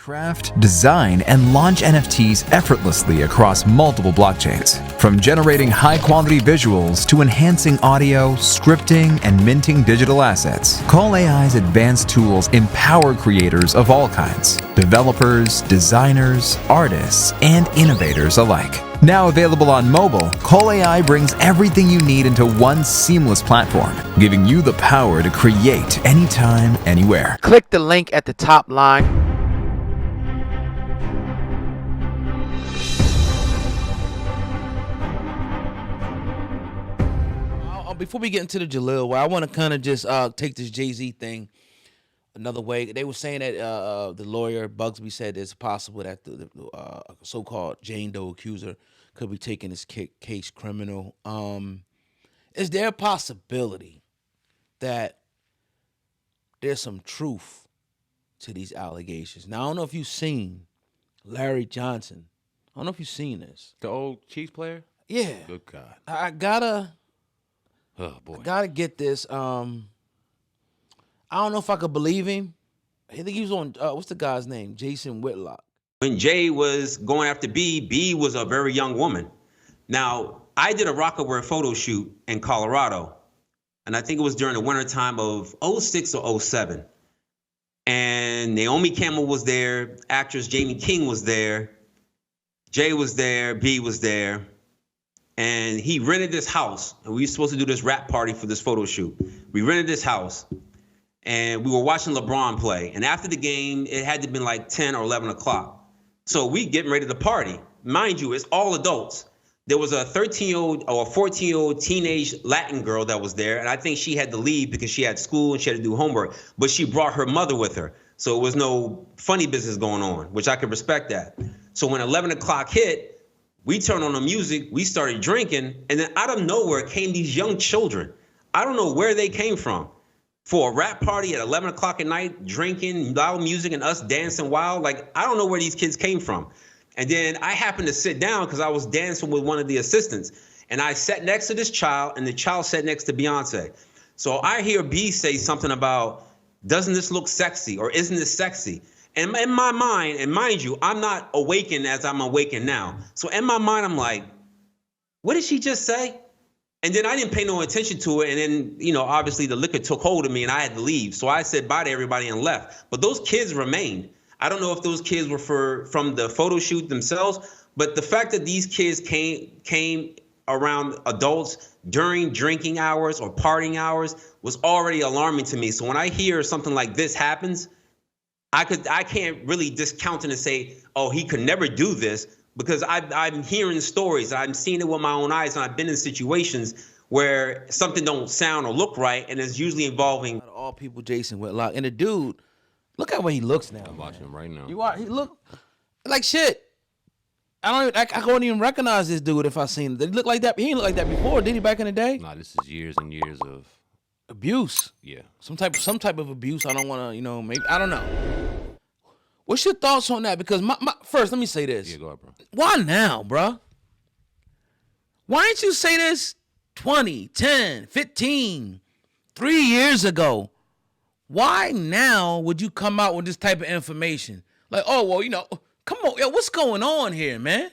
Craft, design, and launch NFTs effortlessly across multiple blockchains. From generating high-quality visuals to enhancing audio, scripting, and minting digital assets, Call AI's advanced tools empower creators of all kinds, developers, designers, artists, and innovators alike. Now available on mobile, Call AI brings everything you need into one seamless platform, giving you the power to create anytime, anywhere. Click the link at the top line. Before we get into the Jalil, I want to kind of just take this Jay-Z thing another way. They were saying that the lawyer Bugsby said it's possible that the so-called Jane Doe accuser could be taking this case criminal. Is there a possibility that there's some truth to these allegations? Now, I don't know if you've seen Larry Johnson. I don't know if you've seen this. The old Chiefs player? Yeah. Good God. I gotta get this. I don't know if I could believe him. I think he was on, what's the guy's name? Jason Whitlock. When Jay was going after B was a very young woman. Now, I did a Roc-a-Wear photo shoot in Colorado, and I think it was during the wintertime of 06 or 07. And Naomi Campbell was there, actress Jamie King was there, Jay was there, B was there. And he rented this house, and we were supposed to do this rap party for this photo shoot. We rented this house, and we were watching LeBron play. And after the game, it had to have been like 10 or 11 o'clock. So we getting ready to party. Mind you, it's all adults. There was a 13-year-old or a 14-year-old teenage Latin girl that was there, and I think she had to leave because she had school and she had to do homework. But she brought her mother with her, so it was no funny business going on, which I could respect that. So when 11 o'clock hit, we turned on the music, we started drinking, and then out of nowhere came these young children. I don't know where they came from. For a rap party at 11 o'clock at night, drinking, loud music, and us dancing wild, like, I don't know where these kids came from. And then I happened to sit down because I was dancing with one of the assistants, and I sat next to this child, and the child sat next to Beyonce. So I hear B say something about, doesn't this look sexy, or isn't this sexy? And in my mind, and mind you, I'm not awakened as I'm awakened now. So in my mind, I'm like, what did she just say? And then I didn't pay no attention to it. And then, you know, obviously the liquor took hold of me and I had to leave. So I said bye to everybody and left. But those kids remained. I don't know if those kids were from the photo shoot themselves, but the fact that these kids came around adults during drinking hours or partying hours was already alarming to me. So when I hear something like this happens, I can't really discount it and say, oh, he could never do this, because I'm hearing stories, I'm seeing it with my own eyes, and I've been in situations where something don't sound or look right, and it's usually involving all people, Jason Whitlock. And the dude, look at where he looks now. I'm watching him right now. He look like shit. I couldn't even recognize this dude if I seen him. Did he look like that? He didn't look like that before, did he, back in the day? Nah, this is years and years of abuse. Yeah. Some type of abuse. I don't want to, maybe, I don't know. What's your thoughts on that? Because first, let me say this. Yeah, go ahead, bro. Why now, bro? Why didn't you say this 20, 10, 15, 3 years ago? Why now would you come out with this type of information? Like, oh, well, come on, yo, what's going on here, man?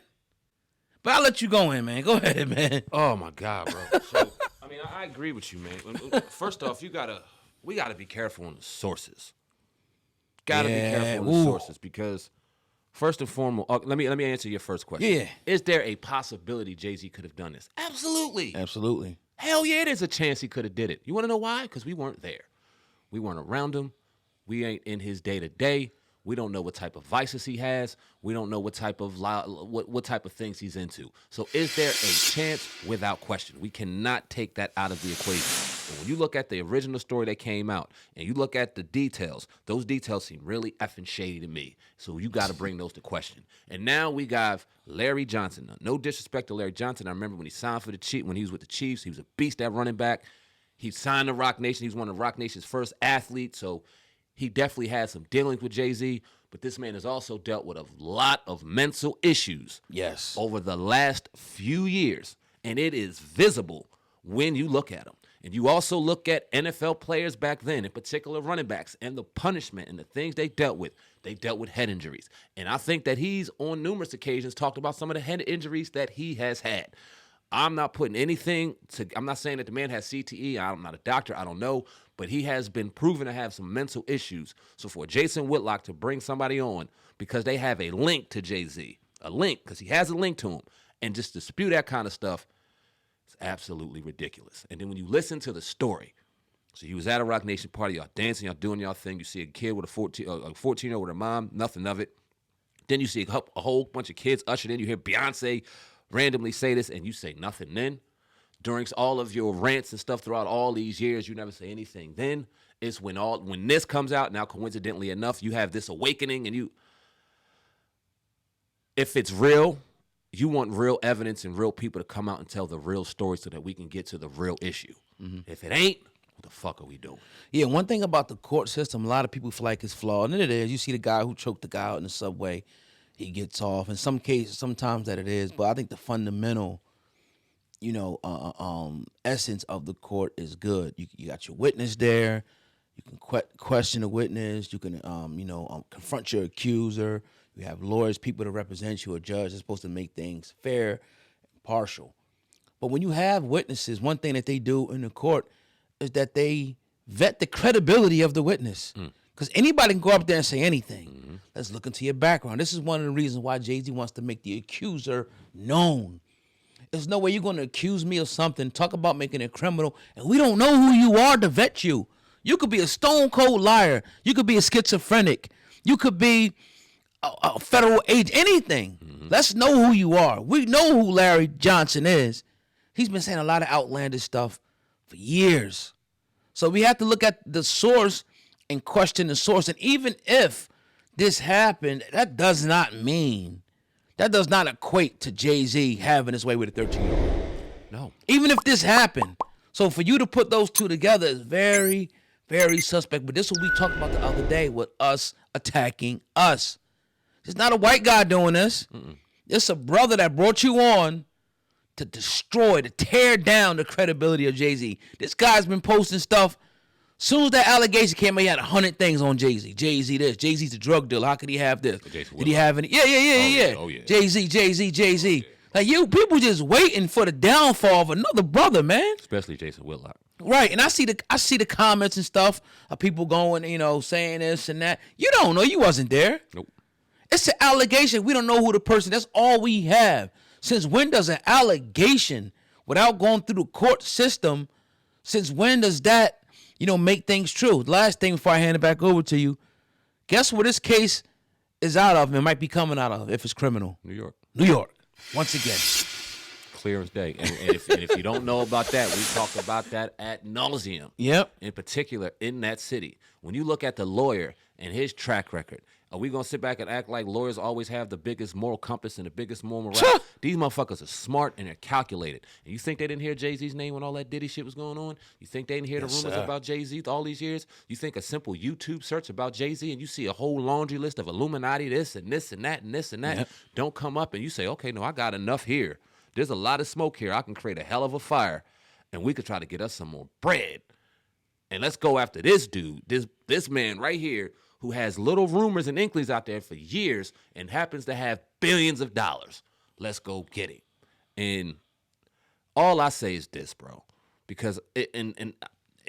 But I'll let you go in, man. Go ahead, man. Oh, my God, bro. So, I agree with you, man. First off, we gotta be careful on the sources. Gotta be careful on the sources, because first and foremost, let me answer your first question. Yeah. Is there a possibility Jay-Z could have done this? Absolutely. Absolutely. Hell yeah, there's a chance he could have did it. You want to know why? Because we weren't there. We weren't around him. We ain't in his day-to-day. We don't know what type of vices he has. We don't know what type of what type of things he's into. So is there a chance? Without question. We cannot take that out of the equation. And when you look at the original story that came out and you look at the details, those details seem really effing shady to me. So you got to bring those to question. And now we got Larry Johnson. Now, no disrespect to Larry Johnson. I remember when he signed for the Chiefs, when he was with the Chiefs, he was a beast at running back. He signed to Roc Nation. He was one of Roc Nation's first athletes. So he definitely had some dealings with Jay-Z, but this man has also dealt with a lot of mental issues. Yes. Over the last few years, and it is visible when you look at him. and you also look at NFL players back then, in particular running backs, and the punishment and the things they dealt with head injuries. And I think that he's on numerous occasions talked about some of the head injuries that he has had. I'm not putting anything I'm not saying that the man has CTE. I'm not a doctor. I don't know. But he has been proven to have some mental issues. So for Jason Whitlock to bring somebody on because they have a link to Jay-Z, a link, because he has a link to him, and just to spew that kind of stuff, it's absolutely ridiculous. And then when you listen to the story, so he was at a Roc Nation party, y'all dancing, y'all doing y'all thing. You see a kid with a 14-year-old with her mom, nothing of it. Then you see a whole bunch of kids ushered in. You hear Beyonce randomly say this, and you say nothing then. During all of your rants and stuff throughout all these years, you never say anything then. It's when this comes out, now coincidentally enough, you have this awakening, and if it's real, you want real evidence and real people to come out and tell the real story so that we can get to the real issue. Mm-hmm. If it ain't, what the fuck are we doing? Yeah, one thing about the court system, a lot of people feel like it's flawed, and it is. You see the guy who choked the guy out in the subway, he gets off. In some cases, sometimes that it is, but I think the fundamental, essence of the court is good. You got your witness there. You can question the witness. You can, confront your accuser. You have lawyers, people to represent you, a judge. They're supposed to make things fair, impartial. But when you have witnesses, one thing that they do in the court is that they vet the credibility of the witness. Because anybody can go up there and say anything. Mm-hmm. Let's look into your background. This is one of the reasons why Jay-Z wants to make the accuser known. There's no way you're going to accuse me of something, talk about making it criminal, and we don't know who you are to vet you. You could be a stone cold liar. You could be a schizophrenic. You could be a federal agent, anything. Mm-hmm. Let's know who you are. We know who Larry Johnson is. He's been saying a lot of outlandish stuff for years. So we have to look at the source and question the source. And even if this happened, that does not equate to Jay-Z having his way with a 13-year-old. No. Even if this happened. So for you to put those two together is very, very suspect. But this is what we talked about the other day with us attacking us. It's not a white guy doing this. Mm-mm. It's a brother that brought you on to destroy, to tear down the credibility of Jay-Z. This guy's been posting stuff. Soon as that allegation came out, he had 100 things on Jay-Z. Jay-Z this. Jay-Z's a drug dealer. How could he have this? Did he have any? Yeah. Oh, yeah. Jay-Z. Like, people just waiting for the downfall of another brother, man. Especially Jason Whitlock. Right, and I see the comments and stuff of people going, saying this and that. You don't know. You wasn't there. Nope. It's an allegation. We don't know who the person. That's all we have. Since when does an allegation, without going through the court system, since when does that, make things true? Last thing before I hand it back over to you, guess where this case is out of? It might be coming out of if it's criminal. New York. Once again. Clear as day. And if you don't know about that, we talk about that ad nauseum. Yep. In particular, in that city. When you look at the lawyer and his track record, are we going to sit back and act like lawyers always have the biggest moral compass and the biggest moral morale? These motherfuckers are smart and they're calculated. And you think they didn't hear Jay-Z's name when all that Diddy shit was going on? You think they didn't hear the rumors about Jay-Z all these years? You think a simple YouTube search about Jay-Z and you see a whole laundry list of Illuminati, this and this and that and this and that, don't come up and you say, okay, no, I got enough here. There's a lot of smoke here. I can create a hell of a fire and we could try to get us some more bread. And let's go after this dude, this man right here, who has little rumors and inklings out there for years and happens to have billions of dollars. Let's go get him. And all I say is this, bro, because it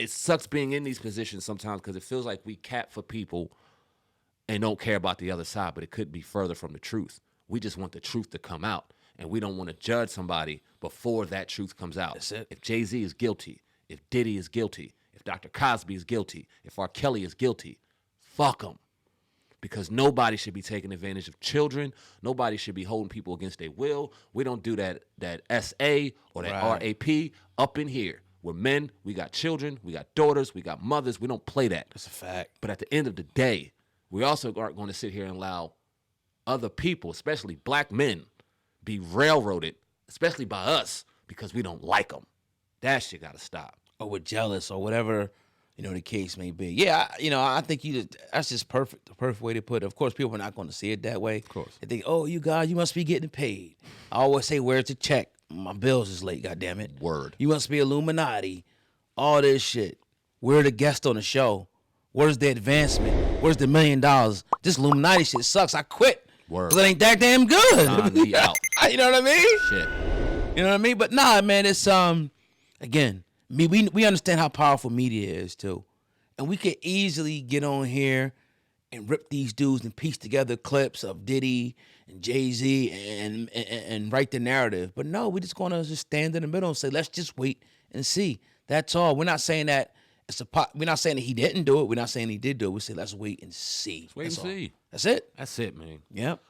sucks being in these positions sometimes because it feels like we cap for people and don't care about the other side, but it could be further from the truth. We just want the truth to come out, and we don't want to judge somebody before that truth comes out. That's it. If Jay-Z is guilty, if Diddy is guilty, if Dr. Cosby is guilty, if R. Kelly is guilty, fuck them. Because nobody should be taking advantage of children. Nobody should be holding people against their will. We don't do that SA or that RAP up in here. We're men, we got children, we got daughters, we got mothers. We don't play that. That's a fact. But at the end of the day, we also aren't going to sit here and allow other people, especially black men, be railroaded, especially by us, because we don't like them. That shit got to stop. Or we're jealous or whatever, the case may be. Yeah, I think that's just perfect, the perfect way to put it. Of course, people are not going to see it that way. Of course. They think, oh, you guys, you must be getting paid. I always say, where's the check? My bills is late, goddammit. Word. You must be Illuminati. all this shit. We're the guest on the show. Where's the advancement? Where's the $1 million? This Illuminati shit sucks. I quit. Word. 'Cause it ain't that damn good. Nah, me out. You know what I mean? Shit. You know what I mean? But nah, man, it's again, we understand how powerful media is too. And we could easily get on here and rip these dudes and piece together clips of Diddy and Jay-Z and write the narrative. But no, we're just gonna just stand in the middle and say, let's just wait and see. That's all. We're not saying that we're not saying that he didn't do it. We're not saying he did do it. We say let's wait and see. Wait and see. That's it. That's it, man. Yep.